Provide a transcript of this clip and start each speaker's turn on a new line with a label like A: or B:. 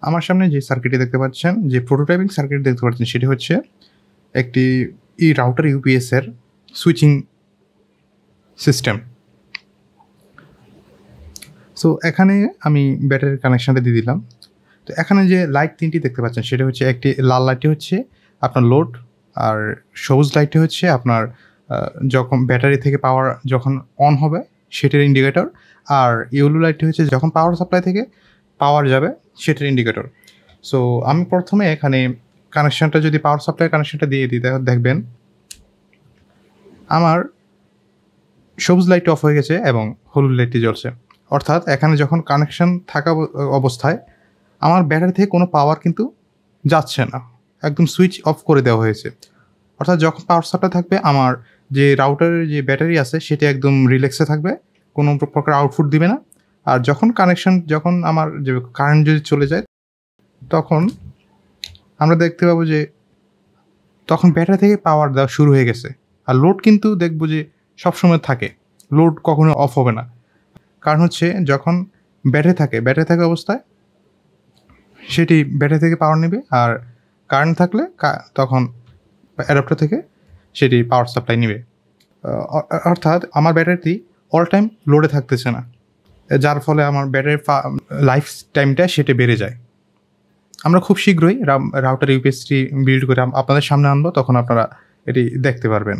A: আমার সামনে যে সার্কিটটি দেখতে পাচ্ছেন, যে প্রোটোটাইপিং সার্কিট দেখতে পাচ্ছেন, সেটি হচ্ছে একটি রাউটার ইউপিএস এর সুইচিং সিস্টেম। সো এখানে আমি ব্যাটারির কানেকশানটা দিয়ে দিলাম। তো এখানে যে লাইট 3টি দেখতে পাচ্ছেন, সেটা হচ্ছে একটি লাল লাইটটি হচ্ছে আপনার লোড, আর সবুজ লাইটটি হচ্ছে আপনার যখন ব্যাটারি থেকে পাওয়ার যখন অন হবে সেটার ইন্ডিকেটর, আর ইয়েলো লাইটটি হচ্ছে যখন পাওয়ার সাপ্লাই থেকে পাওয়ার যাবে সেটার ইন্ডিকেটর। সো আমি প্রথমে এখানে কানেকশানটা যদি পাওয়ার সাপ্লাই কানেকশানটা দিয়ে দিই, দেখবেন আমার সবুজ লাইটটি অফ হয়ে গেছে এবং হলুদ লাইটটি জ্বলছে। অর্থাৎ এখানে যখন কানেকশান থাকা অবস্থায় আমার ব্যাটারি থেকে কোনো পাওয়ার কিন্তু যাচ্ছে না, একদম সুইচ অফ করে দেওয়া হয়েছে। অর্থাৎ যখন পাওয়ার সাপ্লাই থাকবে, আমার যে রাউটারের যে ব্যাটারি আছে সেটি একদম রিল্যাক্সে থাকবে, কোনো প্রকার আউটপুট দিবে না। আর যখন আমার যে কারেন্ট যদি চলে যায়, তখন আমরা দেখতে পাবো যে তখন ব্যাটারি থেকে পাওয়ার দেওয়া শুরু হয়ে গেছে। আর লোড কিন্তু দেখব যে সবসময় থাকে, লোড কখনো অফ হবে না। কারণ হচ্ছে যখন ব্যাটারি থাকে অবস্থায় সেটি ব্যাটারি থেকে পাওয়ার নেবে, আর কারেন্ট থাকলে তখন অ্যাডাপ্টার থেকে সেটি পাওয়ার সাপ্লাই নেবে। অর্থাৎ আমার ব্যাটারিটি অল টাইম লোডে থাকতেছে না, যার ফলে আমার ব্যাটারির লাইফ টাইমটা সেটা বেড়ে যায়। আমরা খুব শীঘ্রই রাউটার ইউপিএসটি বিল্ড করে আপনাদের সামনে আনবো, তখন আপনারা এটি দেখতে পারবেন।